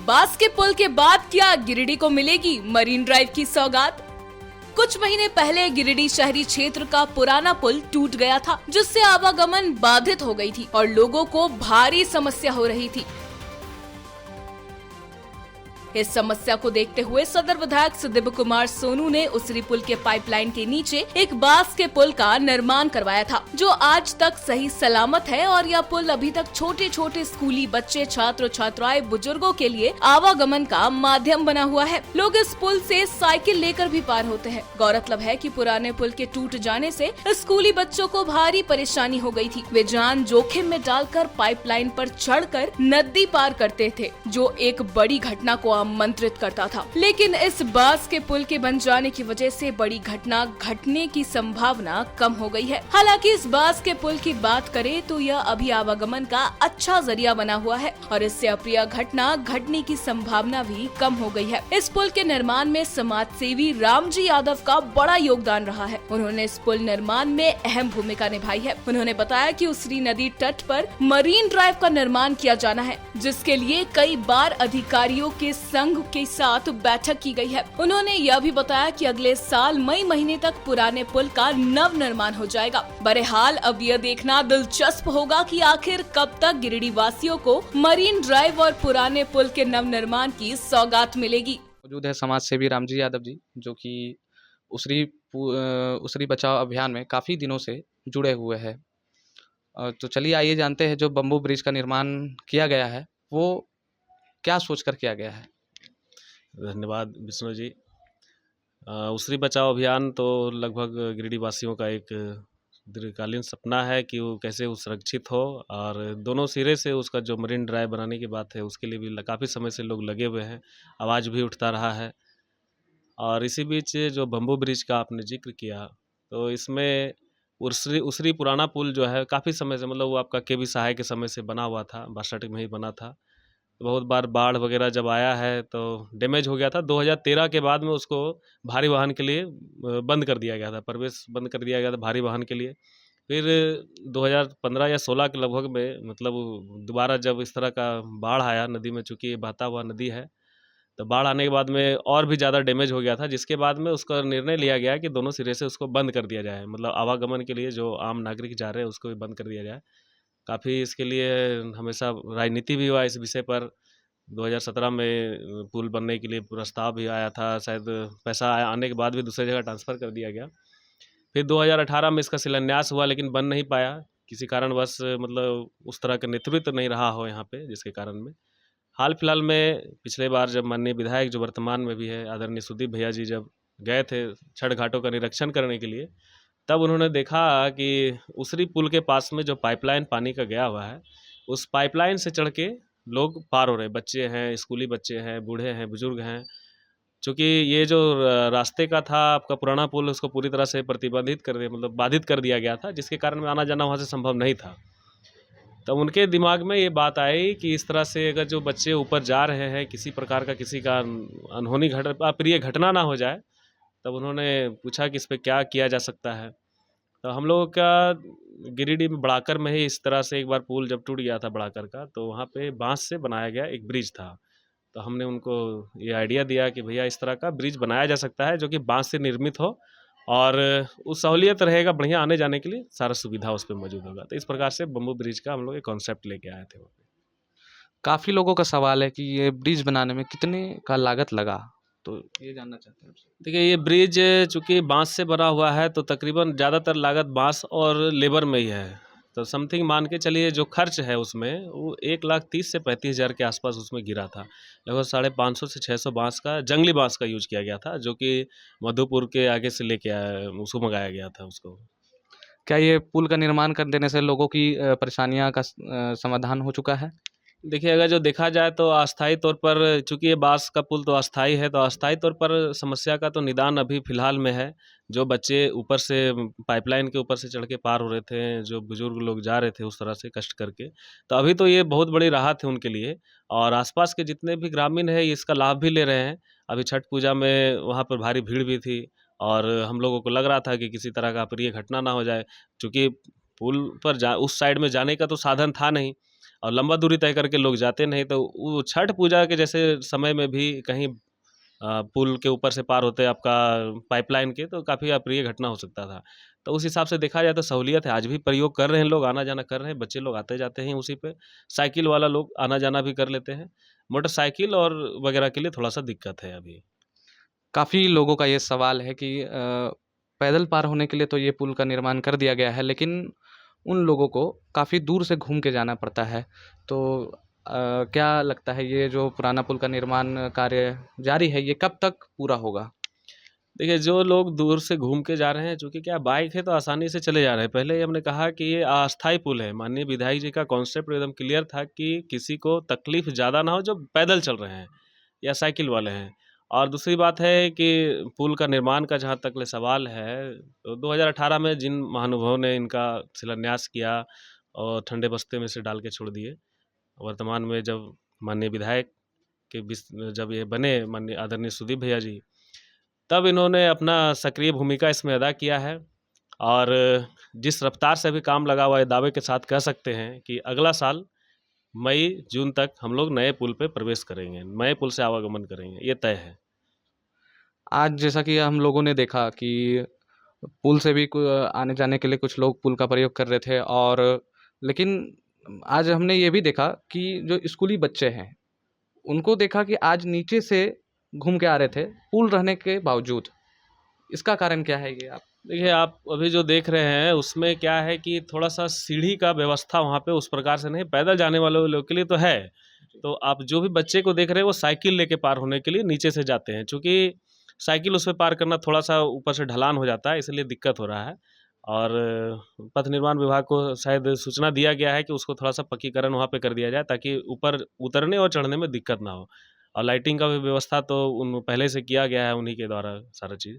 Basketball के बाद क्या गिरिडीह को मिलेगी मरीन ड्राइव की सौगात? कुछ महीने पहले गिरिडीह शहरी क्षेत्र का पुराना पुल टूट गया था, जिससे आवागमन बाधित हो गई थी और लोगों को भारी समस्या हो रही थी। इस समस्या को देखते हुए सदर विधायक सुदीप कुमार सोनू ने उसरी पुल के पाइपलाइन के नीचे एक बांस के पुल का निर्माण करवाया था, जो आज तक सही सलामत है और यह पुल अभी तक छोटे छोटे स्कूली बच्चे, छात्र छात्राएं, बुजुर्गों के लिए आवागमन का माध्यम बना हुआ है। लोग इस पुल से साइकिल लेकर भी पार होते हैं। गौरतलब है कि पुराने पुल के टूट जाने से स्कूली बच्चों को भारी परेशानी हो गई थी। वे जान जोखिम में डालकर पाइपलाइन पर चढ़कर नदी पार करते थे, जो एक बड़ी घटना को आमंत्रित करता था। लेकिन इस बांस के पुल के बन जाने की वजह से बड़ी घटना घटने की संभावना कम हो गई है। हालांकि इस बांस के पुल की बात करें तो यह अभी आवागमन का अच्छा जरिया बना हुआ है और इससे अप्रिय घटना घटने की संभावना भी कम हो गई है। इस पुल के निर्माण में समाज सेवी रामजी यादव का बड़ा योगदान रहा है। उन्होंने इस पुल निर्माण में अहम भूमिका निभाई है। उन्होंने बताया कि उसरी नदी तट पर मरीन ड्राइव का निर्माण किया जाना है, जिसके लिए कई बार अधिकारियों के संघ के साथ बैठक की गई है। उन्होंने यह भी बताया कि अगले साल मई महीने तक पुराने पुल का नव निर्माण हो जाएगा। बहरहाल अब यह देखना दिलचस्प होगा कि आखिर कब तक गिरिडीह वासियों को मरीन ड्राइव और पुराने पुल के नव निर्माण की सौगात मिलेगी। मौजूद है समाज सेवी रामजी यादव जी, जो कि उसरी बचाओ अभियान में काफ़ी दिनों से जुड़े हुए हैं। तो चलिए आइए जानते हैं जो बम्बू ब्रिज का निर्माण किया गया है वो क्या सोचकर किया गया है। धन्यवाद विष्णु जी। उसरी बचाओ अभियान तो लगभग गिरिडीह वासियों का एक दीर्घकालीन सपना है कि वो कैसे वो सुरक्षित हो, और दोनों सिरे से उसका जो मरीन ड्राइव बनाने की बात है उसके लिए भी काफ़ी समय से लोग लगे हुए हैं, आवाज़ भी उठता रहा है। और इसी बीच जो बम्बू ब्रिज का आपने जिक्र किया, तो इसमें उसरी पुराना पुल जो है काफ़ी समय से, मतलब वो आपका के बी सहाय के समय से बना हुआ था, बासठ में ही बना था। बहुत बार बाढ़ वगैरह जब आया है तो डैमेज हो गया था। 2013 के बाद में उसको भारी वाहन के लिए बंद कर दिया गया था, प्रवेश बंद कर दिया गया था भारी वाहन के लिए। फिर 2015 या 16 के लगभग में, मतलब दोबारा जब इस तरह का बाढ़ आया नदी में, चूँकि बहता हुआ नदी है, तो बाढ़ आने के बाद में और भी ज़्यादा डैमेज हो गया था, जिसके बाद में उसका निर्णय लिया गया कि दोनों सिरे से उसको बंद कर दिया जाए, मतलब आवागमन के लिए जो आम नागरिक जा रहे हैं उसको भी बंद कर दिया जाए। काफ़ी इसके लिए हमेशा राजनीति भी हुआ इस विषय पर। 2017 में पुल बनने के लिए प्रस्ताव भी आया था, शायद पैसा आने के बाद भी दूसरी जगह ट्रांसफ़र कर दिया गया। फिर 2018 में इसका शिलान्यास हुआ, लेकिन बन नहीं पाया किसी कारणवश, मतलब उस तरह का नेतृत्व नहीं रहा हो यहाँ पे, जिसके कारण में हाल फिलहाल में पिछले बार जब माननीय विधायक जो वर्तमान में भी है आदरणीय सुदीप भैया जी जब गए थे छठ घाटों का निरीक्षण करने के लिए, तब उन्होंने देखा कि उसरी पुल के पास में जो पाइपलाइन पानी का गया हुआ है, उस पाइपलाइन से चढ़ के लोग पार हो रहे हैं। बच्चे हैं, स्कूली बच्चे हैं, बूढ़े हैं, बुजुर्ग हैं। चूँकि ये जो रास्ते का था आपका पुराना पुल, उसको पूरी तरह से प्रतिबंधित कर दिया, मतलब बाधित कर दिया गया था, जिसके कारण में आना जाना वहाँ से संभव नहीं था। तो उनके दिमाग में ये बात आई कि इस तरह से अगर जो बच्चे ऊपर जा रहे हैं, किसी प्रकार का किसी का अनहोनी अप्रिय घटना ना हो जाए, तब उन्होंने पूछा कि इस पे क्या किया जा सकता है। तो हम लोगों का गिरिडीह में बड़ाकर में ही इस तरह से एक बार पुल जब टूट गया था बड़ाकर का, तो वहाँ पे बांस से बनाया गया एक ब्रिज था। तो हमने उनको ये आइडिया दिया कि भैया इस तरह का ब्रिज बनाया जा सकता है जो कि बांस से निर्मित हो, और उस सहूलियत रहेगा, बढ़िया आने जाने के लिए सारा सुविधा उस पर मौजूद होगा। तो इस प्रकार से बम्बू ब्रिज का हम लोग एक कॉन्सेप्ट लेके आए थे। काफ़ी लोगों का सवाल है कि ये ब्रिज बनाने में कितने का लागत लगा, तो ये जानना चाहते हैं आपसे। देखिए, ये ब्रिज चूँकि बांस से बना हुआ है तो तकरीबन ज़्यादातर लागत बांस और लेबर में ही है। तो समथिंग मान के चलिए जो खर्च है उसमें वो 1,30,000 से 35,000 के आसपास उसमें गिरा था। लगभग 550 से 600 बांस का, जंगली बांस का यूज़ किया गया था, जो कि मधुपुर के आगे से लेके आया, उसको मंगाया गया था उसको। क्या ये पुल का निर्माण कर देने से लोगों की परेशानियां का समाधान हो चुका है? देखिए, अगर जो देखा जाए तो अस्थायी तौर पर, चूँकि ये बाँस का पुल तो अस्थायी है, तो अस्थायी तौर पर समस्या का तो निदान अभी फ़िलहाल में है। जो बच्चे ऊपर से पाइपलाइन के ऊपर से चढ़ के पार हो रहे थे, जो बुज़ुर्ग लोग जा रहे थे उस तरह से कष्ट करके, तो अभी तो ये बहुत बड़ी राहत है उनके लिए, और आसपास के जितने भी ग्रामीण हैं इसका लाभ भी ले रहे हैं। अभी छठ पूजा में वहाँ पर भारी भीड़ भी थी, और हम लोगों को लग रहा था कि किसी तरह का अप्रिय घटना ना हो जाए, चूँकि पुल पर उस साइड में जाने का तो साधन था नहीं। और लंबा दूरी तय करके लोग जाते नहीं, तो वो छठ पूजा के जैसे समय में भी कहीं पुल के ऊपर से पार होते आपका पाइपलाइन के, तो काफ़ी अप्रिय घटना हो सकता था। तो उस हिसाब से देखा जाए तो सहूलियत है, आज भी प्रयोग कर रहे हैं लोग, आना-जाना कर रहे हैं, बच्चे लोग आते जाते हैं उसी पे। साइकिल वाला लोग आना-जाना भी कर लेते हैं। मोटरसाइकिल और वगैरह के लिए थोड़ा-सा दिक्कत है अभी। काफ़ी लोगों का ये सवाल है कि पैदल पार होने के लिए तो ये पुल का निर्माण कर दिया गया है, लेकिन उन लोगों को काफ़ी दूर से घूम के जाना पड़ता है। तो क्या लगता है ये जो पुराना पुल का निर्माण कार्य जारी है, ये कब तक पूरा होगा? देखिए, जो लोग दूर से घूम के जा रहे हैं, चूँकि क्या बाइक है तो आसानी से चले जा रहे हैं। पहले ही हमने कहा कि ये अस्थायी पुल है। माननीय विधायक जी का कॉन्सेप्ट एकदम क्लियर था कि किसी को तकलीफ़ ज़्यादा ना हो जो पैदल चल रहे हैं या साइकिल वाले हैं। और दूसरी बात है कि पुल का निर्माण का जहाँ तक ले सवाल है, तो 2018 में जिन महानुभावों ने इनका शिलान्यास किया और ठंडे बस्ते में से डाल के छोड़ दिए। वर्तमान में जब माननीय विधायक के जब ये बने माननीय आदरणीय सुदीप भैया जी, तब इन्होंने अपना सक्रिय भूमिका इसमें अदा किया है। और जिस रफ्तार से अभी काम लगा हुआ है, दावे के साथ कह सकते हैं कि अगला साल मई-जून तक हम लोग नए पुल पे प्रवेश करेंगे, नए पुल से आवागमन करेंगे, ये तय है। आज जैसा कि हम लोगों ने देखा कि पुल से भी आने-जाने के लिए कुछ लोग पुल का प्रयोग कर रहे थे, और लेकिन आज हमने ये भी देखा कि जो स्कूली बच्चे हैं, उनको देखा कि आज नीचे से घूम के आ रहे थे, पुल रहने के बावजूद। इसका कारण क्या है ये आप? देखिए, आप अभी जो देख रहे हैं उसमें क्या है कि थोड़ा-सा सीढ़ी का व्यवस्था वहाँ पे उस प्रकार से नहीं, पैदल जाने वाले लोग के लिए तो है। तो आप जो भी बच्चे को देख रहे हैं वो साइकिल लेके पार होने के लिए नीचे से जाते हैं। चूँकि साइकिल उस पे पार करना थोड़ा-सा ऊपर से ढलान हो जाता है, इसलिए दिक्कत हो रहा है। और पथ निर्माण विभाग को शायद सूचना दिया गया है कि उसको थोड़ा-सा पक्कीकरण वहाँ पे कर दिया जाए, ताकि ऊपर उतरने और चढ़ने में दिक्कत ना हो। और लाइटिंग का भी व्यवस्था तो उन पहले से किया गया है उन्हीं के द्वारा सारा चीज़।